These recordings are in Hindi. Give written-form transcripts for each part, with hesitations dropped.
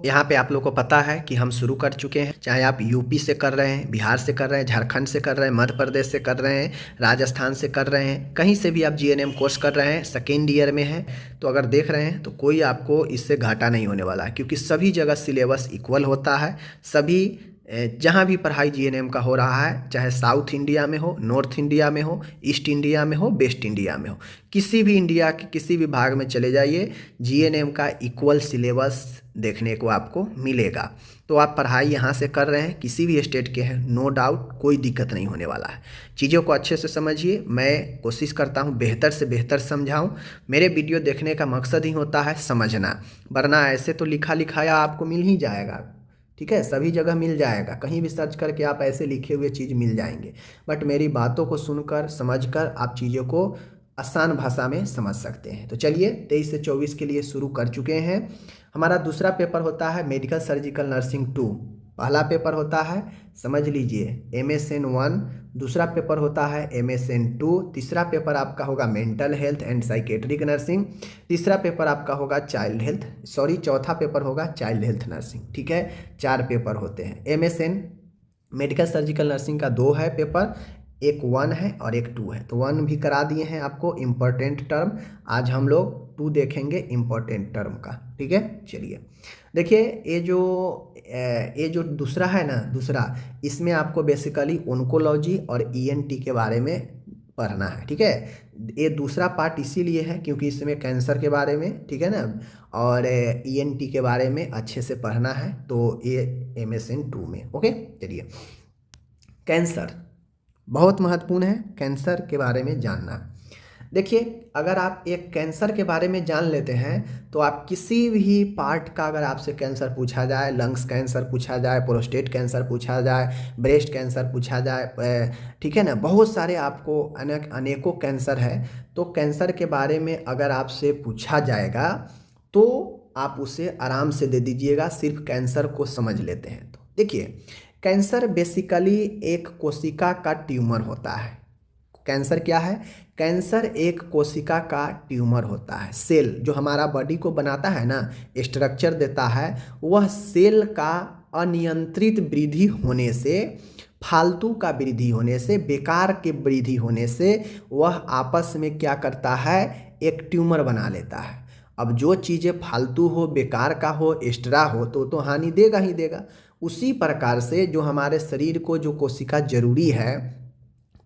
यहाँ पे आप लोग को पता है कि हम शुरू कर चुके हैं, चाहे आप यूपी से कर रहे हैं, बिहार से कर रहे हैं, झारखंड से कर रहे हैं, मध्य प्रदेश से कर रहे हैं, राजस्थान से कर रहे हैं, कहीं से भी आप जीएनएम कोर्स कर रहे हैं, सेकेंड ईयर में हैं, तो अगर देख रहे हैं तो कोई आपको इससे घाटा नहीं होने वाला है, क्योंकि सभी जगह सिलेबस इक्वल होता है। सभी जहाँ भी पढ़ाई जीएनएम का हो रहा है, चाहे साउथ इंडिया में हो, नॉर्थ इंडिया में हो, ईस्ट इंडिया में हो, वेस्ट इंडिया में हो, किसी भी इंडिया के किसी भी भाग में चले जाइए, जीएनएम का इक्वल सिलेबस देखने को आपको मिलेगा। तो आप पढ़ाई यहाँ से कर रहे हैं, किसी भी स्टेट के हैं, नो डाउट कोई दिक्कत नहीं होने वाला है। चीज़ों को अच्छे से समझिए, मैं कोशिश करता हूँ बेहतर से बेहतर समझाऊँ। मेरे वीडियो देखने का मकसद ही होता है समझना, वरना ऐसे तो लिखा लिखाया आपको मिल ही जाएगा, ठीक है, सभी जगह मिल जाएगा, कहीं भी सर्च करके आप ऐसे लिखे हुए चीज़ मिल जाएंगे। बट मेरी बातों को सुनकर समझकर आप चीज़ों को आसान भाषा में समझ सकते हैं। तो चलिए 23 से 24 के लिए शुरू कर चुके हैं। हमारा दूसरा पेपर होता है मेडिकल सर्जिकल नर्सिंग 2। पहला पेपर होता है, समझ लीजिए, MSN 1। दूसरा पेपर होता है MSN 2। तीसरा पेपर आपका होगा mental health and psychiatric nursing. तीसरा पेपर आपका होगा चौथा पेपर होगा चाइल्ड हेल्थ नर्सिंग। ठीक है, 4 पेपर होते हैं। MSN मेडिकल सर्जिकल नर्सिंग का 2 है पेपर, एक 1 है और एक 2 है। तो 1 भी करा दिए हैं आपको, इम्पोर्टेंट टर्म। आज हम लोग 2 देखेंगे, इम्पोर्टेंट टर्म का। ठीक है, चलिए देखिए, ये जो दूसरा है ना, दूसरा, इसमें आपको बेसिकली ओंकोलॉजी और ENT के बारे में पढ़ना है। ठीक है, ये दूसरा पार्ट इसीलिए है क्योंकि इसमें कैंसर के बारे में, ठीक है ना, और ENT के बारे में अच्छे से पढ़ना है। तो ये MSN 2 में। ओके, चलिए, कैंसर बहुत महत्वपूर्ण है, कैंसर के बारे में जानना। देखिए, अगर आप एक कैंसर के बारे में जान लेते हैं तो आप किसी भी पार्ट का, अगर आपसे कैंसर पूछा जाए, लंग्स कैंसर पूछा जाए, प्रोस्टेट कैंसर पूछा जाए, ब्रेस्ट कैंसर पूछा जाए, ठीक है ना, बहुत सारे आपको अनेकों कैंसर है। तो कैंसर के बारे में अगर आपसे पूछा जाएगा तो आप उसे आराम से दे दीजिएगा, सिर्फ कैंसर को समझ लेते हैं तो। देखिए, कैंसर बेसिकली एक कोशिका का ट्यूमर होता है। कैंसर क्या है? कैंसर एक कोशिका का ट्यूमर होता है। सेल जो हमारा बॉडी को बनाता है ना, स्ट्रक्चर देता है, वह सेल का अनियंत्रित वृद्धि होने से, फालतू का वृद्धि होने से, बेकार के वृद्धि होने से वह आपस में क्या करता है, एक ट्यूमर बना लेता है। अब जो चीज़ें फालतू हो, बेकार का हो, एक्स्ट्रा हो तो हानि देगा ही देगा। उसी प्रकार से जो हमारे शरीर को जो कोशिका जरूरी है,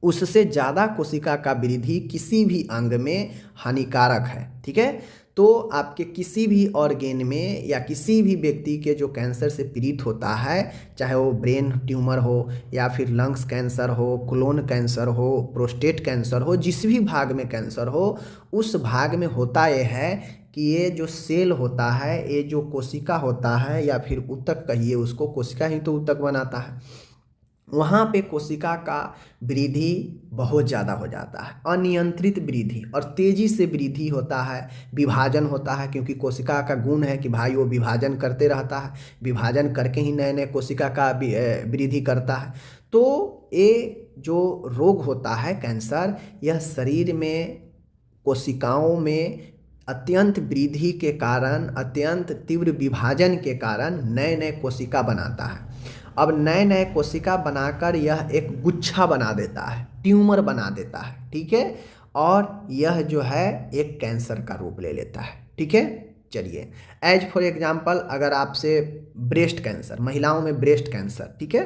उससे ज़्यादा कोशिका का वृद्धि किसी भी अंग में हानिकारक है। ठीक है, तो आपके किसी भी ऑर्गेन में या किसी भी व्यक्ति के जो कैंसर से पीड़ित होता है, चाहे वो ब्रेन ट्यूमर हो या फिर लंग्स कैंसर हो, कोलोन कैंसर हो, प्रोस्टेट कैंसर हो, जिस भी भाग में कैंसर हो, उस भाग में होता यह है कि ये जो सेल होता है, ये जो कोशिका होता है, या फिर ऊतक कहिए उसको, कोशिका ही तो ऊतक बनाता है, वहाँ पे कोशिका का वृद्धि बहुत ज़्यादा हो जाता है, अनियंत्रित वृद्धि, और तेज़ी से वृद्धि होता है, विभाजन होता है, क्योंकि कोशिका का गुण है कि भाई वो विभाजन करते रहता है, विभाजन करके ही नए नए कोशिका का वृद्धि करता है। तो ये जो रोग होता है कैंसर, यह शरीर में कोशिकाओं में अत्यंत वृद्धि के कारण, अत्यंत तीव्र विभाजन के कारण नए नए कोशिका बनाता है। अब नए नए कोशिका बनाकर यह एक गुच्छा बना देता है, ट्यूमर बना देता है। ठीक है, और यह जो है एक कैंसर का रूप ले लेता है। ठीक है, चलिए, एज फॉर एग्जांपल, अगर आपसे ब्रेस्ट कैंसर, महिलाओं में ब्रेस्ट कैंसर, ठीक है,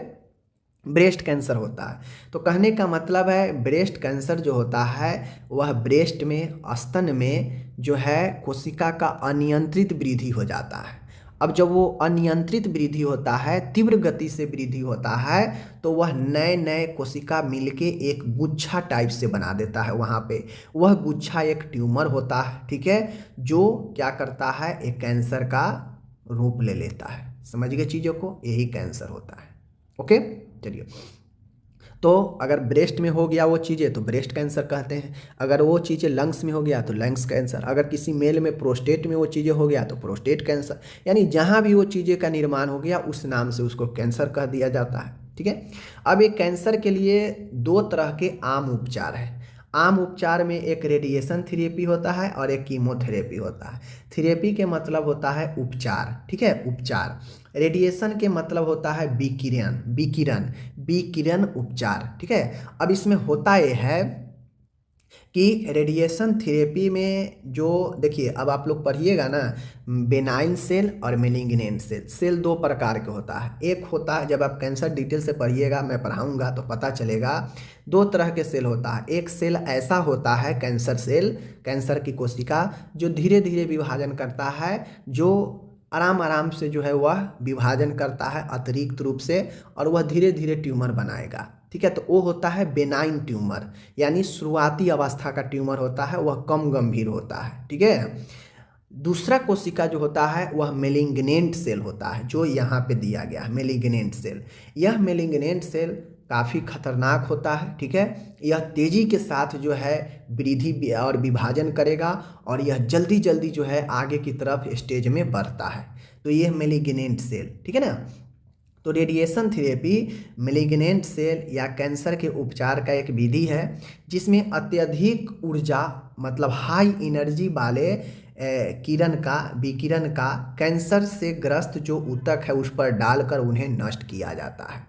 ब्रेस्ट कैंसर होता है, तो कहने का मतलब है ब्रेस्ट कैंसर जो होता है वह ब्रेस्ट में, स्तन में जो है कोशिका का अनियंत्रित वृद्धि हो जाता है। अब जब वो अनियंत्रित वृद्धि होता है, तीव्र गति से वृद्धि होता है, तो वह नए नए कोशिका मिलके एक गुच्छा टाइप से बना देता है। वहाँ पे वह गुच्छा एक ट्यूमर होता है। ठीक है, जो क्या करता है, एक कैंसर का रूप ले लेता है। समझ गए चीज़ों को, यही कैंसर होता है। ओके, चलिए, तो अगर ब्रेस्ट में हो गया वो चीज़ें तो ब्रेस्ट कैंसर कहते हैं, अगर वो चीज़ें लंग्स में हो गया तो लंग्स कैंसर, अगर किसी मेल में प्रोस्टेट में वो चीज़ें हो गया तो प्रोस्टेट कैंसर, यानी जहाँ भी वो चीज़ें का निर्माण हो गया उस नाम से उसको कैंसर कह दिया जाता है। ठीक है, अब एक कैंसर के लिए 2 तरह के आम उपचार है। आम उपचार में एक रेडिएशन थेरेपी होता है और एक कीमोथेरेपी होता है। थेरेपी के मतलब होता है उपचार, ठीक है, उपचार। रेडिएशन के मतलब होता है विकिरण, विकिरण, विकिरण उपचार, ठीक है। अब इसमें होता यह है कि रेडिएशन थेरेपी में जो देखिए, अब आप लोग पढ़िएगा ना, बेनाइन सेल और मेलिग्नेंट सेल, सेल दो प्रकार के होता है। एक होता है, जब आप कैंसर डिटेल से पढ़िएगा, मैं पढ़ाऊंगा तो पता चलेगा, दो तरह के सेल होता है। एक सेल ऐसा होता है कैंसर सेल, कैंसर की कोशिका जो धीरे धीरे विभाजन करता है, जो आराम आराम से जो है वह विभाजन करता है अतिरिक्त रूप से, और वह धीरे धीरे ट्यूमर बनाएगा, ठीक है। तो वो होता है बेनाइन ट्यूमर, यानी शुरुआती अवस्था का ट्यूमर होता है, वह कम गंभीर होता है, ठीक है। दूसरा कोशिका जो होता है वह मेलिग्नेंट सेल होता है, जो यहाँ पे दिया गया है, मेलिग्नेंट सेल। यह मेलिग्नेंट सेल काफ़ी खतरनाक होता है, ठीक है। यह तेज़ी के साथ जो है वृद्धि और विभाजन करेगा, और यह जल्दी जल्दी जो है आगे की तरफ स्टेज में बढ़ता है। तो यह मेलिग्नेंट सेल, ठीक है ना। तो रेडिएशन थेरेपी मेलिग्नेंट सेल या कैंसर के उपचार का एक विधि है, जिसमें अत्यधिक ऊर्जा मतलब हाई एनर्जी वाले विकिरण का कैंसर से ग्रस्त जो ऊतक है उस पर डालकर उन्हें नष्ट किया जाता है।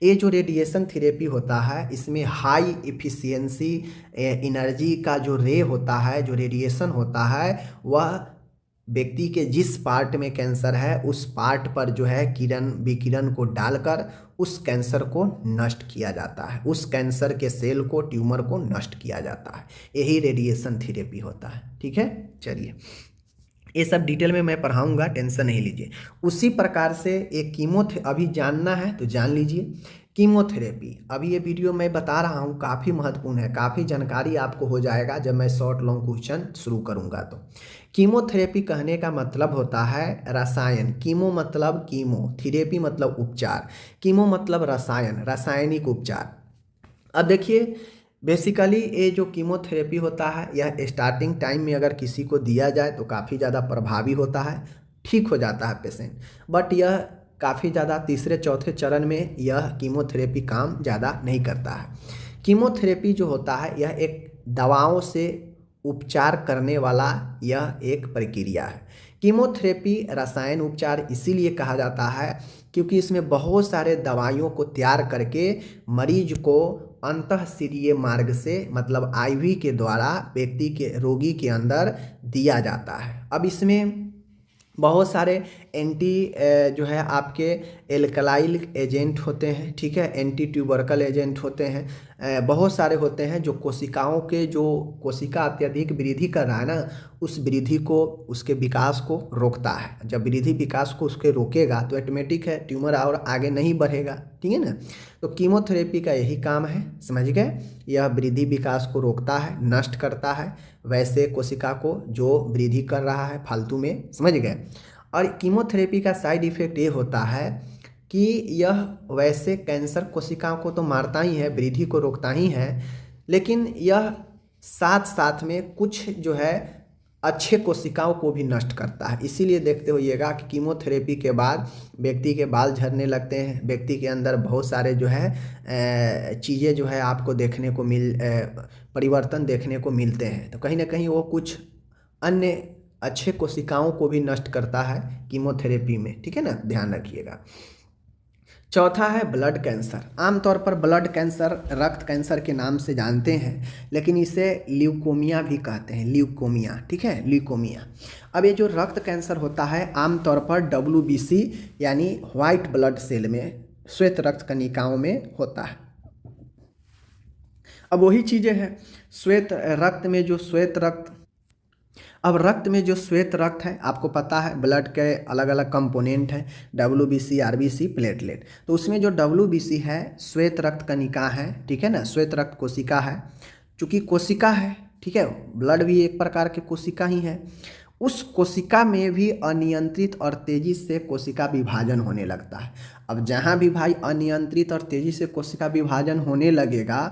ये जो रेडिएशन थेरेपी होता है, इसमें हाई एफिशिएंसी एनर्जी का जो रे होता है, जो रेडिएशन होता है, वह व्यक्ति के जिस पार्ट में कैंसर है उस पार्ट पर जो है विकिरण को डालकर उस कैंसर को नष्ट किया जाता है, उस कैंसर के सेल को, ट्यूमर को नष्ट किया जाता है। यही रेडिएशन थेरेपी होता है, ठीक है। चलिए, ये सब डिटेल में मैं पढ़ाऊंगा, टेंशन नहीं लीजिए। उसी प्रकार से एक अभी जानना है तो जान लीजिए। कीमोथेरेपी, अभी ये वीडियो मैं बता रहा हूँ काफ़ी महत्वपूर्ण है, काफ़ी जानकारी आपको हो जाएगा जब मैं शॉर्ट लॉन्ग क्वेश्चन शुरू करूँगा। तो कीमोथेरेपी कहने का मतलब होता है रसायन, कीमो मतलब कीमो, थेरेपी मतलब उपचार, कीमो मतलब रसायन, रासायनिक उपचार। अब देखिए, बेसिकली ये जो कीमोथेरेपी होता है, यह स्टार्टिंग टाइम में अगर किसी को दिया जाए तो काफ़ी ज़्यादा प्रभावी होता है, ठीक हो जाता है पेशेंट। बट यह काफ़ी ज़्यादा तीसरे चौथे चरण में यह कीमोथेरेपी काम ज़्यादा नहीं करता है। कीमोथेरेपी जो होता है यह एक दवाओं से उपचार करने वाला यह एक प्रक्रिया है। कीमोथेरेपी रसायन उपचार इसीलिए कहा जाता है क्योंकि इसमें बहुत सारे दवाइयों को तैयार करके मरीज को अंतःशिरीय मार्ग से मतलब आईवी के द्वारा व्यक्ति के, रोगी के अंदर दिया जाता है। अब इसमें बहुत सारे एंटी जो है आपके एल्कलाइल एजेंट होते हैं, ठीक है, एंटी ट्यूबरकल एजेंट होते हैं, बहुत सारे होते हैं जो कोशिकाओं के, जो कोशिका अत्यधिक वृद्धि कर रहा है ना, उस वृद्धि को, उसके विकास को रोकता है। जब वृद्धि विकास को उसके रोकेगा तो ऑटोमेटिक है ट्यूमर और आगे नहीं बढ़ेगा, ठीक है ना। तो कीमोथेरेपी का यही काम है, समझ गए। यह वृद्धि विकास को रोकता है, नष्ट करता है वैसे कोशिका को जो वृद्धि कर रहा है फालतू में, समझ गए। और कीमोथेरेपी का साइड इफ़ेक्ट ये होता है कि यह वैसे कैंसर कोशिकाओं को तो मारता ही है, वृद्धि को रोकता ही है, लेकिन यह साथ साथ में कुछ जो है अच्छे कोशिकाओं को भी नष्ट करता है। इसीलिए देखते होइएगा कि कीमोथेरेपी के बाद व्यक्ति के बाल झड़ने लगते हैं, व्यक्ति के अंदर बहुत सारे जो है चीज़ें जो है आपको देखने को परिवर्तन देखने को मिलते हैं। तो कहीं ना कहीं वो कुछ अन्य अच्छे कोशिकाओं को भी नष्ट करता है कीमोथेरेपी में, ठीक है ना, ध्यान रखिएगा। चौथा है ब्लड कैंसर। आमतौर पर ब्लड कैंसर रक्त कैंसर के नाम से जानते हैं, लेकिन इसे ल्यूकोमिया भी कहते हैं, ल्यूकोमिया, ठीक है, ल्यूकोमिया। अब ये जो रक्त कैंसर होता है आमतौर पर WBC यानी व्हाइट ब्लड सेल में, श्वेत रक्त कणिकाओं में होता है। अब वही चीज़ें हैं, श्वेत रक्त में जो श्वेत रक्त, अब रक्त में जो श्वेत रक्त है आपको पता है ब्लड के अलग अलग कंपोनेंट हैं, WBC, RBC, प्लेटलेट। तो उसमें जो WBC है श्वेत रक्त कणिका है, ठीक है ना, श्वेत रक्त कोशिका है। चूँकि कोशिका है, ठीक है, ब्लड भी एक प्रकार के कोशिका ही है, उस कोशिका में भी अनियंत्रित और तेज़ी से कोशिका विभाजन होने लगता है। अब जहाँ भी भाई अनियंत्रित और तेज़ी से कोशिका विभाजन होने लगेगा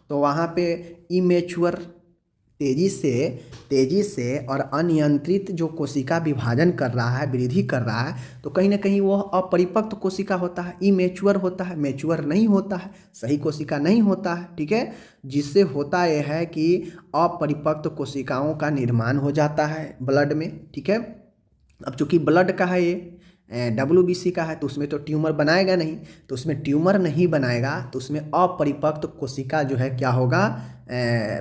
तो वहाँ पे इमेच्योर तेजी से और अनियंत्रित जो कोशिका विभाजन कर रहा है, वृद्धि कर रहा है, तो कहीं ना कहीं वह अपरिपक्व कोशिका होता है, इमेच्योर होता है, मैच्योर नहीं होता है, सही कोशिका नहीं होता है। ठीक है, जिससे होता यह है कि अपरिपक्व कोशिकाओं का निर्माण हो जाता है ब्लड में। ठीक है, अब चूंकि ब्लड का है ये, WBC का है, तो उसमें तो ट्यूमर बनाएगा नहीं, तो उसमें ट्यूमर नहीं बनाएगा तो उसमें अपरिपक्व कोशिका जो है क्या होगा,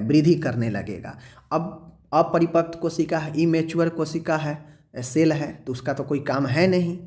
वृद्धि करने लगेगा। अब अपरिपक्व कोशिका है, इमेच्योर कोशिका है, सेल है, तो उसका तो कोई काम है नहीं।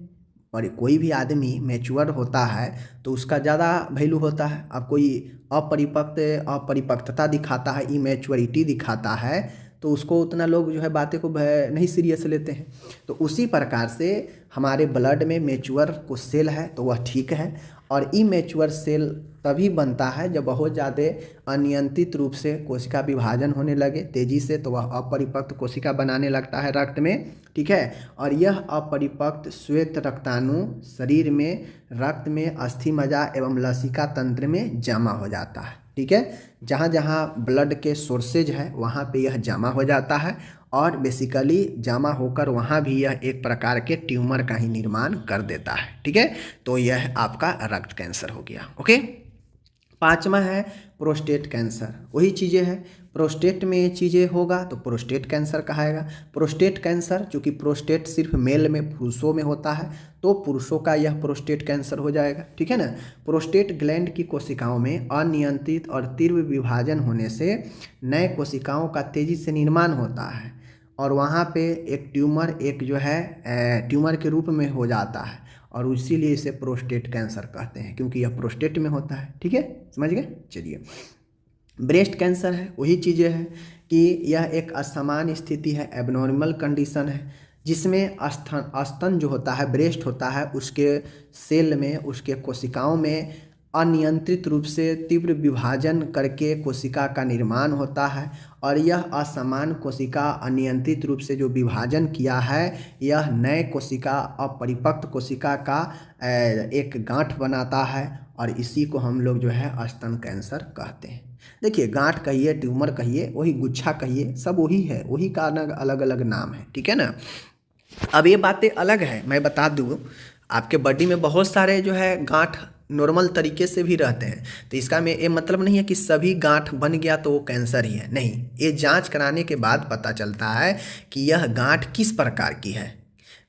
और कोई भी आदमी मैच्योर होता है तो उसका ज़्यादा वैल्यू होता है। अब कोई अपरिपक्वता दिखाता है, इमेच्योरिटी दिखाता है, तो उसको उतना लोग जो है बातें को नहीं सीरियस लेते हैं। तो उसी प्रकार से हमारे ब्लड में मैच्योर को सेल है तो वह ठीक है, और इमेच्योर सेल तभी बनता है जब बहुत ज़्यादा अनियंत्रित रूप से कोशिका विभाजन होने लगे तेज़ी से, तो वह अपरिपक्व कोशिका बनाने लगता है रक्त में। ठीक है, और यह अपरिपक्व श्वेत रक्ताणु शरीर में, रक्त में, अस्थि मज्जा एवं लसिका तंत्र में जमा हो जाता है। ठीक है, जहाँ जहाँ ब्लड के सोर्सेज है वहाँ पे यह जमा हो जाता है, और बेसिकली जमा होकर वहाँ भी यह एक प्रकार के ट्यूमर का ही निर्माण कर देता है। ठीक है, तो यह आपका रक्त कैंसर हो गया। ओके, पांचवा है प्रोस्टेट कैंसर। वही चीज़ें हैं, प्रोस्टेट में ये चीज़ें होगा तो प्रोस्टेट कैंसर कहाएगा। प्रोस्टेट कैंसर, चूँकि प्रोस्टेट सिर्फ मेल में, पुरुषों में होता है, तो पुरुषों का यह प्रोस्टेट कैंसर हो जाएगा। ठीक है ना। प्रोस्टेट ग्लैंड की कोशिकाओं में अनियंत्रित और तीव्र विभाजन होने से नए कोशिकाओं का तेज़ी से निर्माण होता है, और वहाँ पे एक ट्यूमर, एक जो है ट्यूमर के रूप में हो जाता है, और इसीलिए इसे प्रोस्टेट कैंसर कहते हैं, क्योंकि यह प्रोस्टेट में होता है। ठीक है, समझ गए। चलिए, ब्रेस्ट कैंसर है, वही चीज़ें हैं कि यह एक असामान्य स्थिति है, एबनॉर्मल कंडीशन है, जिसमें स्तन जो होता है, ब्रेस्ट होता है, उसके सेल में, उसके कोशिकाओं में अनियंत्रित रूप से तीव्र विभाजन करके कोशिका का निर्माण होता है, और यह असमान कोशिका अनियंत्रित रूप से जो विभाजन किया है, यह नए कोशिका, अपरिपक्व कोशिका का एक गांठ बनाता है, और इसी को हम लोग जो है स्तन कैंसर कहते हैं। देखिए, गांठ कहिए, ट्यूमर कहिए, वही गुच्छा कहिए, सब वही है, वही का अलग अलग नाम है। ठीक है ना। अब ये बातें अलग है, मैं बता दूँ, आपके बॉडी में बहुत सारे जो है गांठ नॉर्मल तरीके से भी रहते हैं, तो इसका में ये मतलब नहीं है कि सभी गांठ बन गया तो वो कैंसर ही है, नहीं। ये जांच कराने के बाद पता चलता है कि यह गांठ किस प्रकार की है,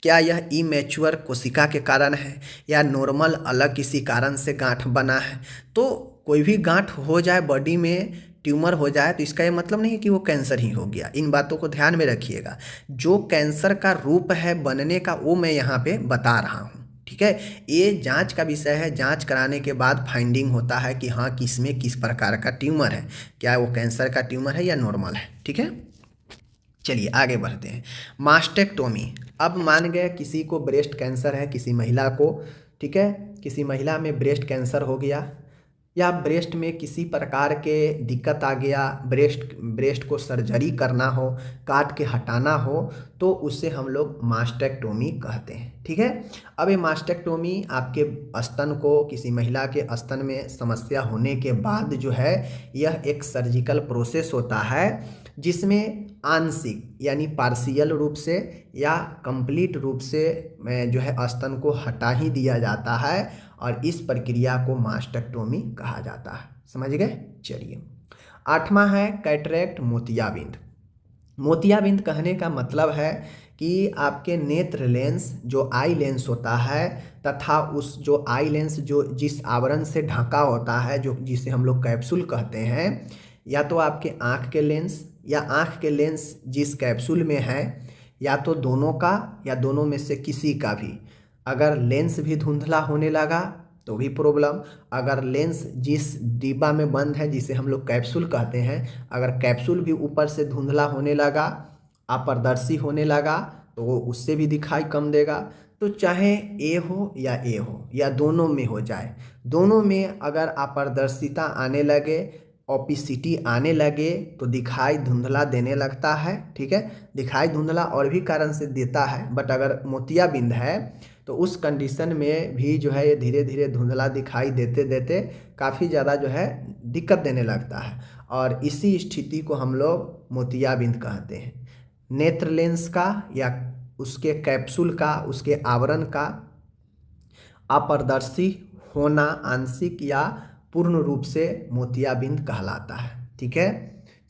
क्या यह इमेच्योर कोशिका के कारण है या नॉर्मल अलग किसी कारण से गांठ बना है। तो कोई भी गांठ हो जाए बॉडी में, ट्यूमर हो जाए, तो इसका ये मतलब नहीं है कि वो कैंसर ही हो गया। इन बातों को ध्यान में रखिएगा। जो कैंसर का रूप है बनने का, वो मैं यहाँ पे बता रहा हूँ। ठीक है, ये जांच का विषय है। जांच कराने के बाद फाइंडिंग होता है कि हाँ, किसमें किस प्रकार का ट्यूमर है, क्या वो कैंसर का ट्यूमर है या नॉर्मल है। ठीक है, चलिए आगे बढ़ते हैं। मास्टेक्टोमी। अब मान गए किसी को ब्रेस्ट कैंसर है, किसी महिला को, ठीक है, किसी महिला में ब्रेस्ट कैंसर हो गया, या ब्रेस्ट में किसी प्रकार के दिक्कत आ गया, ब्रेस्ट को सर्जरी करना हो, काट के हटाना हो, तो उससे हम लोग मास्टेक्टोमी कहते हैं। ठीक है, अब ये मास्टेक्टोमी आपके स्तन को, किसी महिला के स्तन में समस्या होने के बाद जो है, यह एक सर्जिकल प्रोसेस होता है, जिसमें आंशिक यानी पार्शियल रूप से या कंप्लीट रूप से जो है स्तन को हटा ही दिया जाता है, और इस प्रक्रिया को मास्टेक्टोमी कहा जाता है। समझ गए। चलिए, आठवां है कैटरेक्ट, मोतियाबिंद। मोतियाबिंद कहने का मतलब है कि आपके नेत्र लेंस, जो आई लेंस होता है, तथा उस जो आई लेंस जो जिस आवरण से ढका होता है, जो जिसे हम लोग कैप्सूल कहते हैं, या तो आपके आँख के लेंस या आँख के लेंस जिस कैप्सूल में है, या तो दोनों का या दोनों में से किसी का भी। अगर लेंस भी धुंधला होने लगा तो भी प्रॉब्लम। अगर लेंस जिस डिब्बा में बंद है, जिसे हम लोग कैप्सूल कहते हैं, अगर कैप्सूल भी ऊपर से धुंधला होने लगा, अपारदर्शी होने लगा, तो वो उससे भी दिखाई कम देगा। तो चाहे ए हो या दोनों में हो जाए, दोनों में अगर अपारदर्शिता आने लगे, ओपेसिटी आने लगे, तो दिखाई धुंधला देने लगता है। ठीक है, दिखाई धुंधला और भी कारण से देता है, बट अगर मोतियाबिंद है तो उस कंडीशन में भी जो है ये धीरे धीरे धुंधला दिखाई देते देते काफ़ी ज़्यादा जो है दिक्कत देने लगता है, और इसी स्थिति को हम लोग मोतियाबिंद कहते हैं। नेत्र लेंस का या उसके कैप्सूल का, उसके आवरण का अपारदर्शी होना आंशिक या पूर्ण रूप से मोतियाबिंद कहलाता है। ठीक है,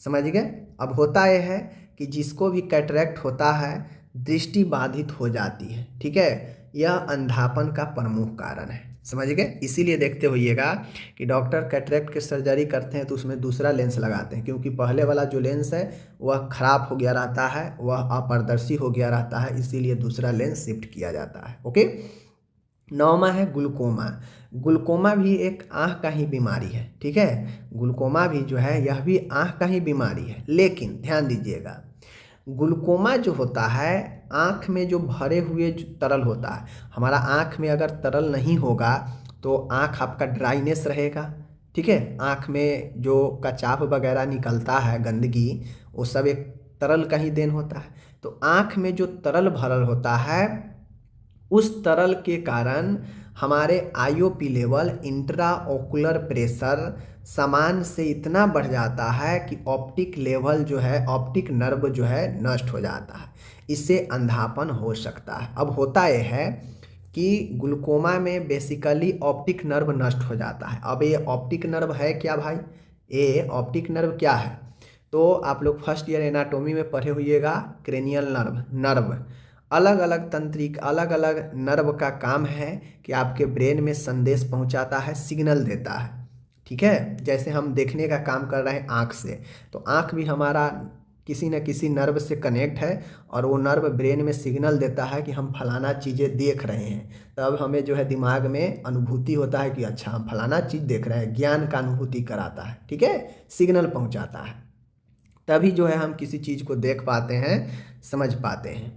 समझ गए। अब होता यह है कि जिसको भी कैटरेक्ट होता है दृष्टि बाधित हो जाती है। ठीक है, यह अंधापन का प्रमुख कारण है, समझ गए। इसीलिए देखते होइएगा कि डॉक्टर कैटरेक्ट के सर्जरी करते हैं तो उसमें दूसरा लेंस लगाते हैं, क्योंकि पहले वाला जो लेंस है वह खराब हो गया रहता है, वह अपारदर्शी हो गया रहता है, इसीलिए दूसरा लेंस शिफ्ट किया जाता है। ओके। 9वां है ग्लूकोमा। ग्लूकोमा भी एक आँख का ही बीमारी है। ठीक है, ग्लूकोमा भी जो है यह भी आँख का ही बीमारी है, लेकिन ध्यान दीजिएगा ग्लूकोमा जो होता है आँख में जो भरे हुए जो तरल होता है, हमारा आँख में अगर तरल नहीं होगा तो आँख आपका ड्राइनेस रहेगा। ठीक है, आँख में जो कचाप वगैरह निकलता है गंदगी, वो सब एक तरल का ही देन होता है। तो आँख में जो तरल भरल होता है उस तरल के कारण हमारे IOP level, intra ocular pressure सामान्य से इतना बढ़ जाता है कि ऑप्टिक लेवल जो है, ऑप्टिक नर्व जो है नष्ट हो जाता है। इससे अंधापन हो सकता है। अब होता यह है कि ग्लूकोमा में बेसिकली ऑप्टिक नर्व नष्ट हो जाता है। अब ये ऑप्टिक नर्व है क्या भाई? ये ऑप्टिक नर्व क्या है? तो आप लोग फर्स्ट ईयर एनाटोमी में पढ़े होइएगा, क्रेनियल नर्व अलग अलग तंत्रिक, अलग अलग नर्व का काम है कि आपके ब्रेन में संदेश पहुंचाता है, सिग्नल देता है। ठीक है, जैसे हम देखने का काम कर रहे हैं आँख से, तो आँख भी हमारा किसी न किसी नर्व से कनेक्ट है और वो नर्व ब्रेन में सिग्नल देता है कि हम फलाना चीज़ें देख रहे हैं। तब हमें जो है दिमाग में अनुभूति होता है कि अच्छा हम फलाना चीज़ देख रहे हैं, ज्ञान का अनुभूति कराता है। ठीक है, सिग्नल पहुँचाता है, तभी जो है हम किसी चीज़ को देख पाते हैं, समझ पाते हैं।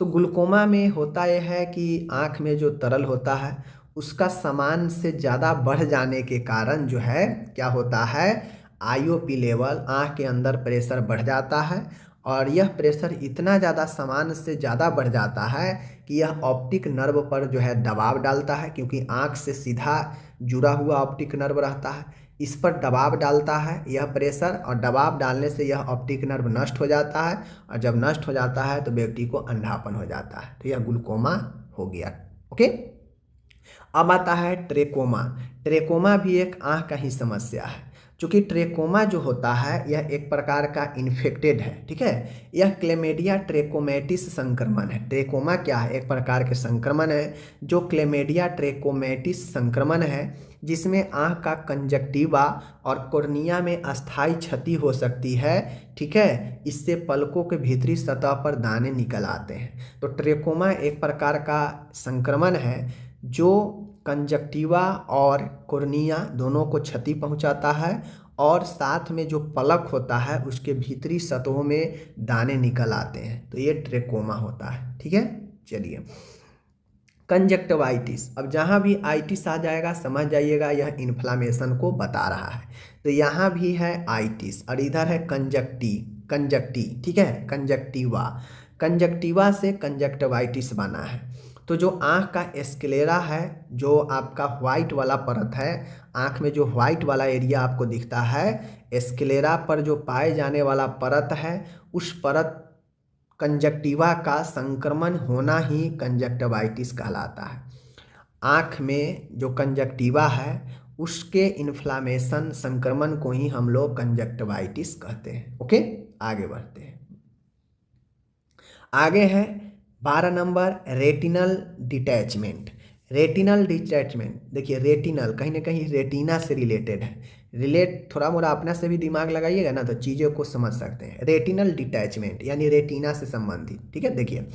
तो ग्लूकोमा में होता यह है कि आँख में जो तरल होता है उसका सामान्य से ज़्यादा बढ़ जाने के कारण जो है क्या होता है, आईओपी लेवल, आँख के अंदर प्रेशर बढ़ जाता है, और यह प्रेशर इतना ज़्यादा सामान्य से ज़्यादा बढ़ जाता है कि यह ऑप्टिक नर्व पर जो है दबाव डालता है, क्योंकि आँख से सीधा जुड़ा हुआ ऑप्टिक नर्व रहता है, इस पर दबाव डालता है यह प्रेशर, और दबाव डालने से यह ऑप्टिक नर्व नष्ट हो जाता है, और जब नष्ट हो जाता है तो व्यक्ति को अंधापन हो जाता है। तो यह ग्लूकोमा हो गया। ओके। अब आता है ट्रेकोमा। ट्रेकोमा भी एक आँख का ही समस्या है। चूँकि ट्रेकोमा जो होता है यह एक प्रकार का इन्फेक्टेड है। ठीक है, यह क्लेमेडिया ट्रेकोमेटिस संक्रमण है। ट्रेकोमा क्या है? एक प्रकार के संक्रमण है जो क्लेमेडिया ट्रेकोमेटिस संक्रमण है, जिसमें आँख का कंजक्टिवा और कॉर्निया में अस्थायी क्षति हो सकती है। ठीक है, इससे पलकों के भीतरी सतह पर दाने निकल आते हैं। तो ट्रेकोमा एक प्रकार का संक्रमण है जो कंजक्टिवा और कॉर्निया दोनों को क्षति पहुंचाता है, और साथ में जो पलक होता है उसके भीतरी सतहों में दाने निकल आते हैं। तो ये ट्रेकोमा होता है। ठीक है, चलिए कंजक्टिवाइटिस। अब जहाँ भी आइटिस आ जाएगा समझ जाइएगा यह इन्फ्लामेशन को बता रहा है। तो यहाँ भी है आइटिस और इधर है कंजक्टी। ठीक है, कंजक्टिवा से कंजक्टिवाइटिस बना है। तो जो आँख का एस्क्लेरा है, जो आपका व्हाइट वाला परत है, आँख में जो व्हाइट वाला एरिया आपको दिखता है, एस्क्लेरा पर जो पाए जाने वाला परत है, उस परत कंजक्टिवा का संक्रमण होना ही कंजक्टिवाइटिस कहलाता है। आँख में जो कंजक्टिवा है उसके इन्फ्लामेशन, संक्रमण को ही हम लोग कंजक्टिवाइटिस कहते हैं। ओके, आगे बढ़ते हैं। आगे है 12 नंबर रेटिनल डिटैचमेंट। देखिए रेटिनल कहीं ना कहीं रेटिना से रिलेटेड है। थोड़ा मोड़ा अपना से भी दिमाग लगाइएगा ना तो चीज़ों को समझ सकते हैं। रेटिनल डिटैचमेंट यानी रेटिना से संबंधित। ठीक है, देखिए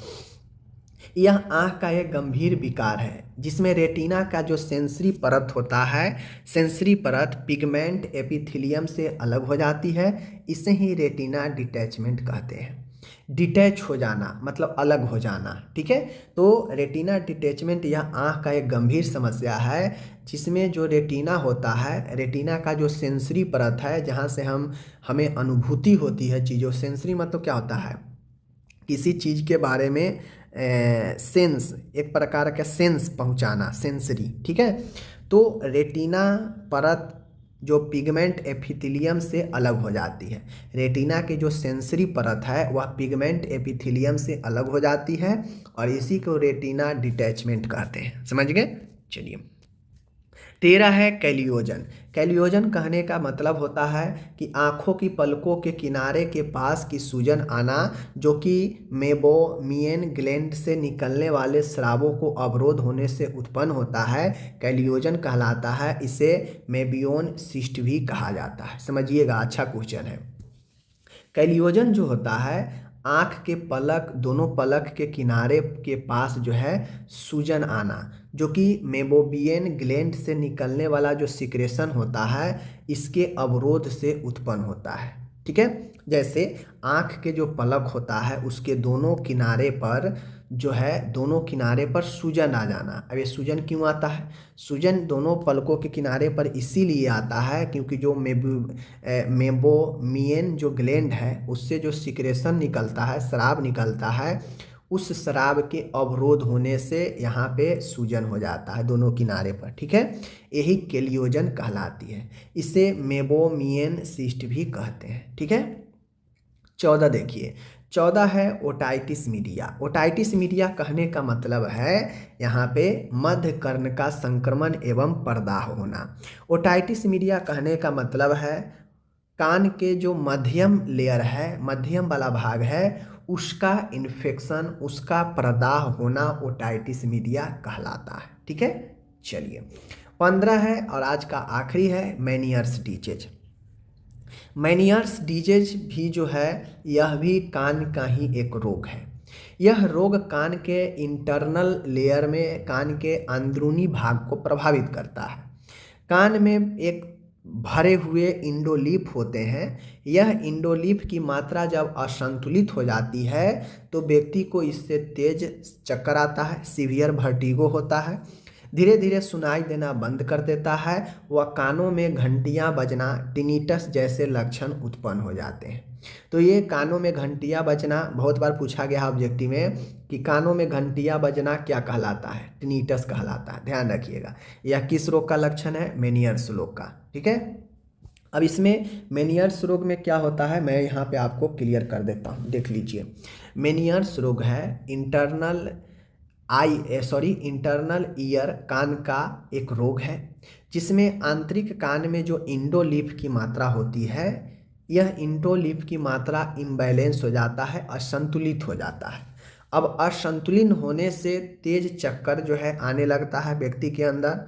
यह आँख का एक गंभीर विकार है जिसमें रेटिना का जो सेंसरी परत होता है, सेंसरी परत पिगमेंट एपिथेलियम से अलग हो जाती है। इसे ही रेटिना डिटैचमेंट कहते हैं। डिटैच हो जाना मतलब अलग हो जाना। ठीक है, तो रेटिना डिटैचमेंट यह आँख का एक गंभीर समस्या है जिसमें जो रेटिना होता है, रेटिना का जो सेंसरी परत है जहाँ से हमें अनुभूति होती है चीज़ों। सेंसरी मतलब क्या होता है? किसी चीज़ के बारे में सेंस, एक प्रकार का सेंस पहुंचाना, सेंसरी, ठीक है। तो रेटिना परत जो पिगमेंट एपिथेलियम से अलग हो जाती है, रेटिना की जो सेंसरी परत है वह पिगमेंट एपिथेलियम से अलग हो जाती है और इसी को रेटिना डिटैचमेंट कहते हैं। समझ गए? चलिए, 13 है कैलियोजन। कैलियोजन कहने का मतलब होता है कि आँखों की पलकों के किनारे के पास की सूजन आना, जो कि मेबोमियन ग्लैंड से निकलने वाले स्रावों को अवरोध होने से उत्पन्न होता है, कैलियोजन कहलाता है। इसे मेबियोन सिस्ट भी कहा जाता है। समझिएगा, अच्छा क्वेश्चन है। कैलियोजन जो होता है, आँख के पलक, दोनों पलक के किनारे के पास जो है सूजन आना, जो कि मेबोबियन ग्लैंड से निकलने वाला जो सिक्रेशन होता है इसके अवरोध से उत्पन्न होता है। ठीक है, जैसे आँख के जो पलक होता है उसके दोनों किनारे पर जो है, दोनों किनारे पर सूजन आ जाना। अब ये सूजन क्यों आता है? सूजन दोनों पलकों के किनारे पर इसीलिए आता है क्योंकि जो मेबोमियन जो ग्लैंड है उससे जो सिक्रेशन निकलता है, स्राव निकलता है, उस स्राव के अवरोध होने से यहाँ पे सूजन हो जाता है दोनों किनारे पर। ठीक है, यही कैलियोजन कहलाती है। इसे मेबोमियन सिस्ट भी कहते हैं। ठीक है, 14 देखिए, 14 है ओटाइटिस मीडिया। ओटाइटिस मीडिया कहने का मतलब है यहाँ पे मध्य कर्ण का संक्रमण एवं प्रदाह होना। ओटाइटिस मीडिया कहने का मतलब है कान के जो मध्यम लेयर है, मध्यम वाला भाग है, उसका इन्फेक्शन, उसका प्रदाह होना ओटाइटिस मीडिया कहलाता है। ठीक है, चलिए, 15 है और आज का आखिरी है मेनियर्स डिजीज। मेनियर्स डिजीज भी जो है यह भी कान का ही एक रोग है। यह रोग कान के इंटरनल लेयर में, कान के अंदरूनी भाग को प्रभावित करता है। कान में एक भरे हुए इंडोलिफ होते हैं। यह इंडोलिफ की मात्रा जब असंतुलित हो जाती है तो व्यक्ति को इससे तेज चक्कर आता है, सीवियर वर्टिगो होता है, धीरे धीरे सुनाई देना बंद कर देता है, वह कानों में घंटियां बजना, टिनिटस जैसे लक्षण उत्पन्न हो जाते हैं। तो ये कानों में घंटियां बजना बहुत बार पूछा गया ऑब्जेक्टिव में कि कानों में घंटियां बजना क्या कहलाता है? टिनिटस कहलाता है। ध्यान रखिएगा, यह किस रोग का लक्षण है? मेनियर्स रोग का। ठीक है, अब इसमें मेनियर्स रोग में क्या होता है मैं यहाँ पे आपको क्लियर कर देता हूँ, देख लीजिए। मेनियर्स रोग है इंटरनल ईयर, कान का एक रोग है जिसमें आंतरिक कान में जो इंडोलिफ की मात्रा होती है, यह इंडोलिफ की मात्रा इम्बैलेंस हो जाता है, असंतुलित हो जाता है। अब असंतुलित होने से तेज चक्कर जो है आने लगता है व्यक्ति के अंदर।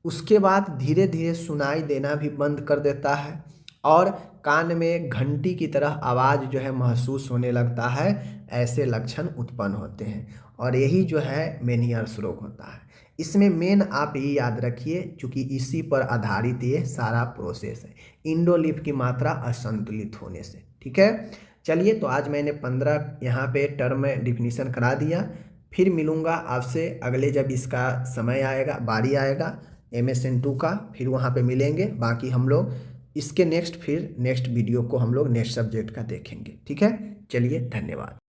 उसके बाद धीरे धीरे सुनाई देना भी बंद कर देता है और कान में घंटी की तरह आवाज़ जो है महसूस होने लगता है। ऐसे लक्षण उत्पन्न होते हैं और यही जो है मेनियर्स रोग होता है। इसमें मेन आप ये याद रखिए, चूँकि इसी पर आधारित ये सारा प्रोसेस है, इंडोलिफ की मात्रा असंतुलित होने से। ठीक है, चलिए, तो आज मैंने 15 यहाँ पे टर्म डिफिनीशन करा दिया। फिर मिलूँगा आपसे अगले, जब इसका समय आएगा, बारी आएगा MSN2 का, फिर वहाँ पे मिलेंगे। बाकी हम लोग इसके नेक्स्ट वीडियो को हम लोग नेक्स्ट सब्जेक्ट का देखेंगे। ठीक है, चलिए, धन्यवाद।